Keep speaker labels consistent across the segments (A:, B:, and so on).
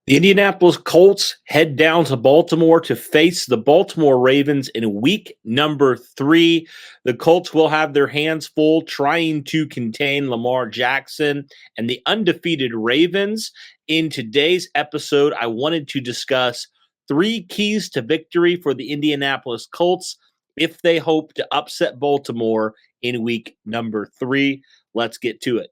A: The Indianapolis Colts head down to Baltimore to face the Baltimore Ravens in week number 3. The Colts will have their hands full trying to contain Lamar Jackson and the undefeated Ravens. In today's episode, I wanted to discuss 3 keys to victory for the Indianapolis Colts if they hope to upset Baltimore in week number 3. Let's get to it.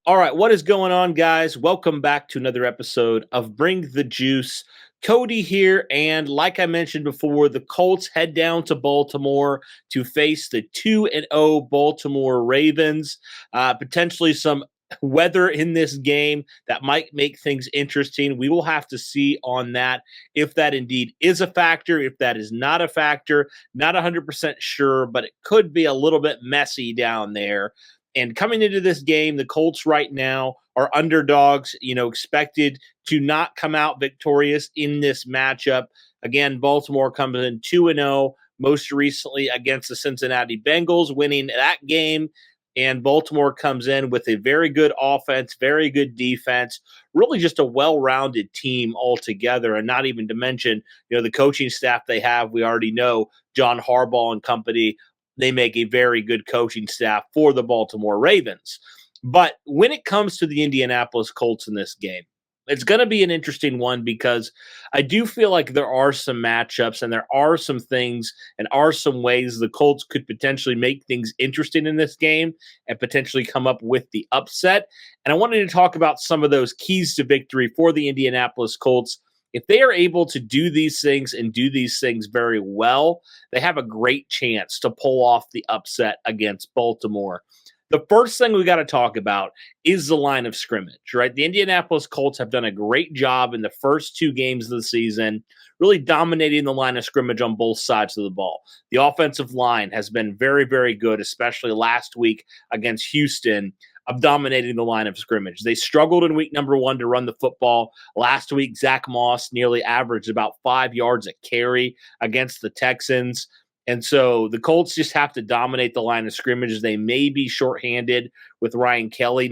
A: All right, what is going on, guys? Welcome back to another episode of Bring the Juice. Cody here, and like I mentioned before, the Colts head down to Baltimore to face the 2-0 Baltimore Ravens. Potentially some weather in this game that might make things interesting. We will have to see on that if that indeed is a factor, if that is not a factor. Not 100% sure, but it could be a little bit messy down there. And coming into this game, the Colts right now are underdogs, expected to not come out victorious in this matchup. Again, Baltimore comes in 2-0, most recently against the Cincinnati Bengals, winning that game. And Baltimore comes in with a very good offense, very good defense, really just a well-rounded team altogether. And not even to mention, the coaching staff they have. We already know John Harbaugh and company. They make a very good coaching staff for the Baltimore Ravens. But when it comes to the Indianapolis Colts in this game, it's going to be an interesting one because I do feel like there are some matchups and there are some things and are some ways the Colts could potentially make things interesting in this game and potentially come up with the upset. And I wanted to talk about some of those keys to victory for the Indianapolis Colts. If they are able to do these things and do these things very well, they have a great chance to pull off the upset against Baltimore. The first thing we got to talk about is the line of scrimmage, right? The Indianapolis Colts have done a great job in the first 2 games of the season, really dominating the line of scrimmage on both sides of the ball. The offensive line has been very, very good, especially last week against Houston, of dominating the line of scrimmage. They struggled in week number 1 to run the football. Last week, Zach Moss nearly averaged about 5 yards a carry against the Texans. And so the Colts just have to dominate the line of scrimmage. They may be shorthanded with Ryan Kelly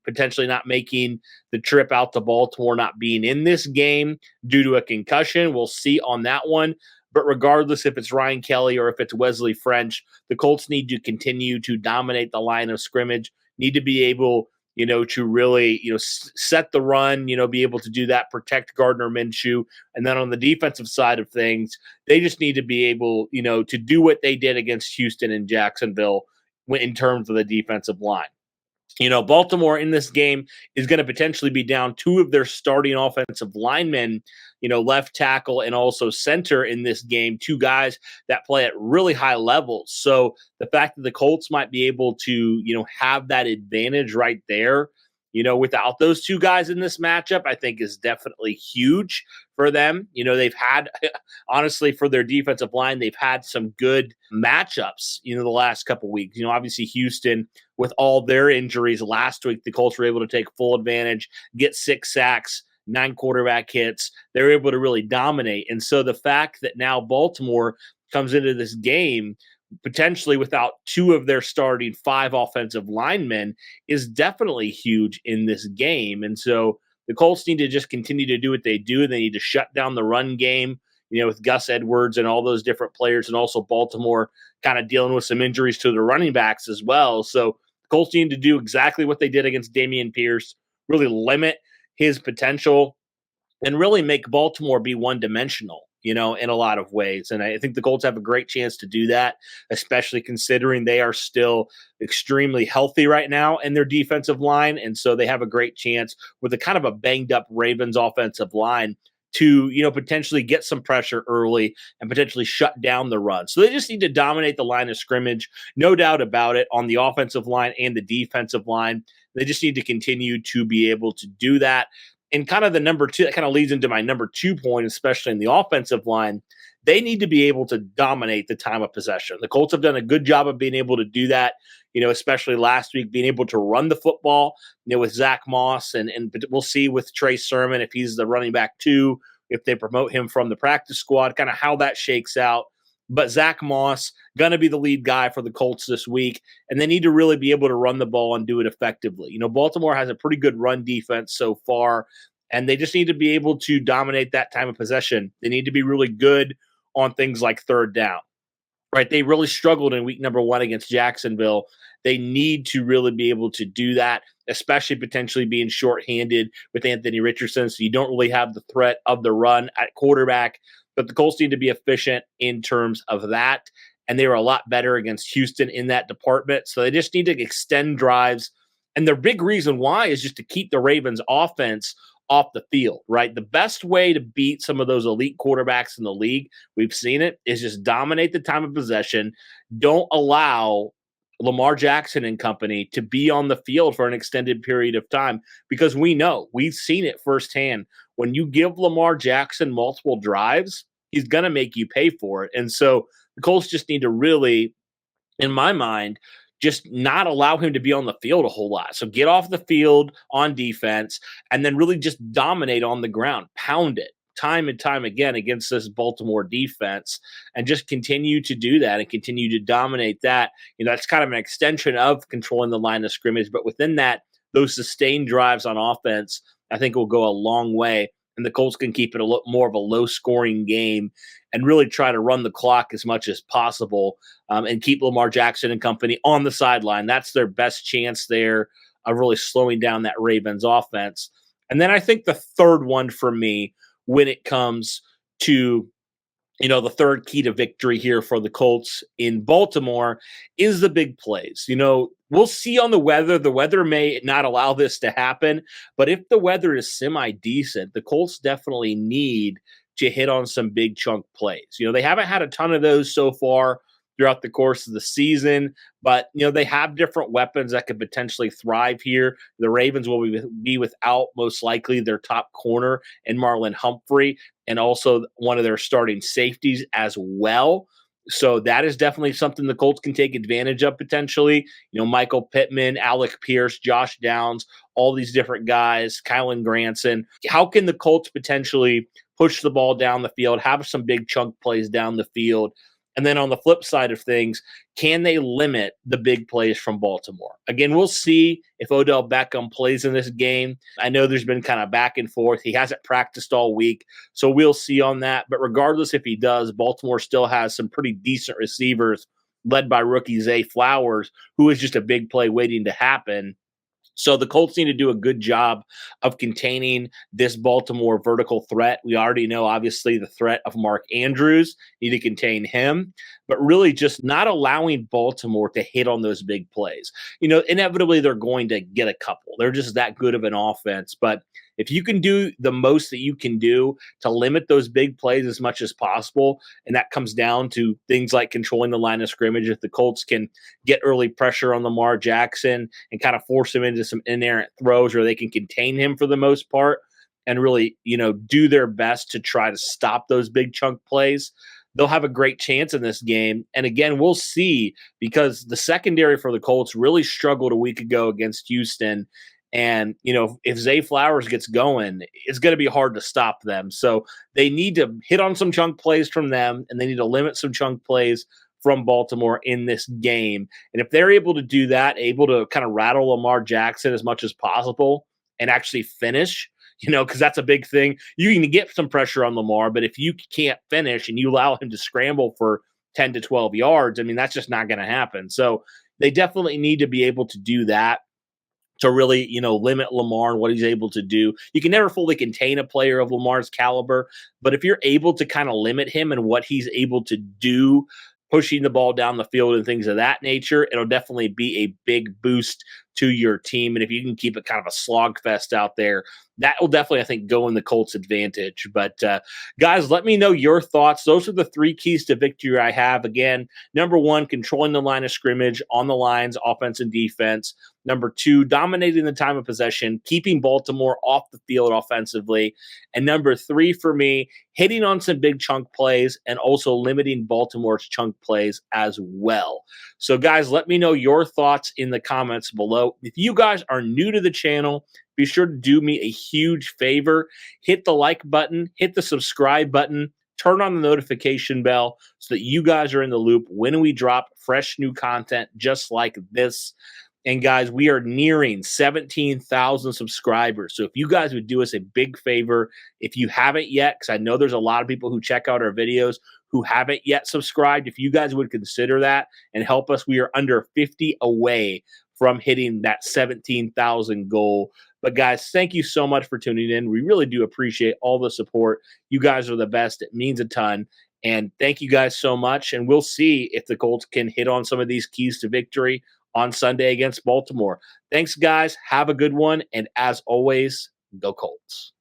A: potentially not making the trip out to Baltimore, not being in this game due to a concussion. We'll see on that one. But regardless if it's Ryan Kelly or if it's Wesley French, the Colts need to continue to dominate the line of scrimmage, need to be able to really, set the run, be able to do that, protect Gardner Minshew. And then on the defensive side of things, they just need to be able, to do what they did against Houston and Jacksonville in terms of the defensive line. Baltimore in this game is going to potentially be down 2 of their starting offensive linemen, left tackle and also center in this game, 2 guys that play at really high levels. So the fact that the Colts might be able to, have that advantage right there, without those 2 guys in this matchup, I think is definitely huge for them. They've had, honestly, for their defensive line, they've had some good matchups, the last couple weeks. Obviously Houston with all their injuries last week, the Colts were able to take full advantage, get 6 sacks, 9 quarterback hits. They were able to really dominate. And so the fact that now Baltimore comes into this game potentially without 2 of their starting 5 offensive linemen is definitely huge in this game. And so the Colts need to just continue to do what they do. They need to shut down the run game, with Gus Edwards and all those different players, and also Baltimore kind of dealing with some injuries to the running backs as well. So the Colts need to do exactly what they did against Dameon Pierce, really limit his potential and really make Baltimore be one-dimensional, in a lot of ways. And I think the Colts have a great chance to do that, especially considering they are still extremely healthy right now in their defensive line. And so they have a great chance with a kind of a banged-up Ravens offensive line to, potentially get some pressure early and potentially shut down the run. So they just need to dominate the line of scrimmage, no doubt about it, on the offensive line and the defensive line. They just need to continue to be able to do that. And kind of the number 2, that kind of leads into my number 2 point, especially in the offensive line. They need to be able to dominate the time of possession. The Colts have done a good job of being able to do that, especially last week, being able to run the football, with Zach Moss. And we'll see with Trey Sermon if he's the running back 2 if they promote him from the practice squad, kind of how that shakes out. But Zach Moss, going to be the lead guy for the Colts this week, and they need to really be able to run the ball and do it effectively. Baltimore has a pretty good run defense so far, and they just need to be able to dominate that time of possession. They need to be really good on things like third down. Right, they really struggled in week number 1 against Jacksonville. They need to really be able to do that, especially potentially being shorthanded with Anthony Richardson, so you don't really have the threat of the run at quarterback. But the Colts need to be efficient in terms of that, and they were a lot better against Houston in that department. So they just need to extend drives, and their big reason why is just to keep the Ravens' offense off the field, right? The best way to beat some of those elite quarterbacks in the league, we've seen it, is just dominate the time of possession. Don't allow Lamar Jackson and company to be on the field for an extended period of time, because we've seen it firsthand. When you give Lamar Jackson multiple drives, he's going to make you pay for it. And so the Colts just need to really, in my mind, just not allow him to be on the field a whole lot. So get off the field on defense and then really just dominate on the ground, pound it time and time again against this Baltimore defense, and just continue to do that and continue to dominate that. That's kind of an extension of controlling the line of scrimmage, but within that, those sustained drives on offense, I think will go a long way. And the Colts can keep it a little more of a low-scoring game and really try to run the clock as much as possible, and keep Lamar Jackson and company on the sideline. That's their best chance there of really slowing down that Ravens offense. And then I think the third one for me, when it comes to the third key to victory here for the Colts in Baltimore, is the big plays. We'll see on the weather. The weather may not allow this to happen, but if the weather is semi-decent, the Colts definitely need to hit on some big chunk plays. They haven't had a ton of those so far throughout the course of the season, but they have different weapons that could potentially thrive here. The Ravens will be without, most likely, their top corner and Marlon Humphrey, and also one of their starting safeties as well. So that is definitely something the Colts can take advantage of potentially. Michael Pittman, Alec Pierce, Josh Downs, all these different guys, Kylan Granson. How can the Colts potentially push the ball down the field, have some big chunk plays down the field? And then on the flip side of things, can they limit the big plays from Baltimore? Again, we'll see if Odell Beckham plays in this game. I know there's been kind of back and forth. He hasn't practiced all week, so we'll see on that. But regardless if he does, Baltimore still has some pretty decent receivers led by rookie Zay Flowers, who is just a big play waiting to happen. So the Colts need to do a good job of containing this Baltimore vertical threat. We already know, obviously, the threat of Mark Andrews, need to contain him, but really just not allowing Baltimore to hit on those big plays. Inevitably they're going to get a couple. They're just that good of an offense. But if you can do the most that you can do to limit those big plays as much as possible, and that comes down to things like controlling the line of scrimmage, if the Colts can get early pressure on Lamar Jackson and kind of force him into some inerrant throws, or they can contain him for the most part and really, do their best to try to stop those big chunk plays, they'll have a great chance in this game. And again, we'll see, because the secondary for the Colts really struggled a week ago against Houston. And, if Zay Flowers gets going, it's going to be hard to stop them. So they need to hit on some chunk plays from them, and they need to limit some chunk plays from Baltimore in this game. And if they're able to do that, able to kind of rattle Lamar Jackson as much as possible and actually finish, because that's a big thing. You can get some pressure on Lamar, but if you can't finish and you allow him to scramble for 10 to 12 yards, that's just not going to happen. So they definitely need to be able to do that to really, limit Lamar and what he's able to do. You can never fully contain a player of Lamar's caliber, but if you're able to kind of limit him and what he's able to do, pushing the ball down the field and things of that nature, it'll definitely be a big boost to your team. And if you can keep it kind of a slog fest out there, that will definitely, I think, go in the Colts' advantage. But guys, let me know your thoughts. Those are the three keys to victory I have. Again, number one, controlling the line of scrimmage on the lines, offense and defense. Number two, dominating the time of possession, keeping Baltimore off the field offensively. And number three for me, hitting on some big chunk plays and also limiting Baltimore's chunk plays as well. So guys, let me know your thoughts in the comments below. If you guys are new to the channel, be sure to do me a huge favor. Hit the like button, hit the subscribe button, turn on the notification bell so that you guys are in the loop when we drop fresh new content just like this. And guys, we are nearing 17,000 subscribers. So if you guys would do us a big favor, if you haven't yet, because I know there's a lot of people who check out our videos who haven't yet subscribed, if you guys would consider that and help us, we are under 50 away from hitting that 17,000 goal. But guys, thank you so much for tuning in. We really do appreciate all the support. You guys are the best. It means a ton. And thank you guys so much. And we'll see if the Colts can hit on some of these keys to victory on Sunday against Baltimore. Thanks, guys. Have a good one. And as always, go Colts.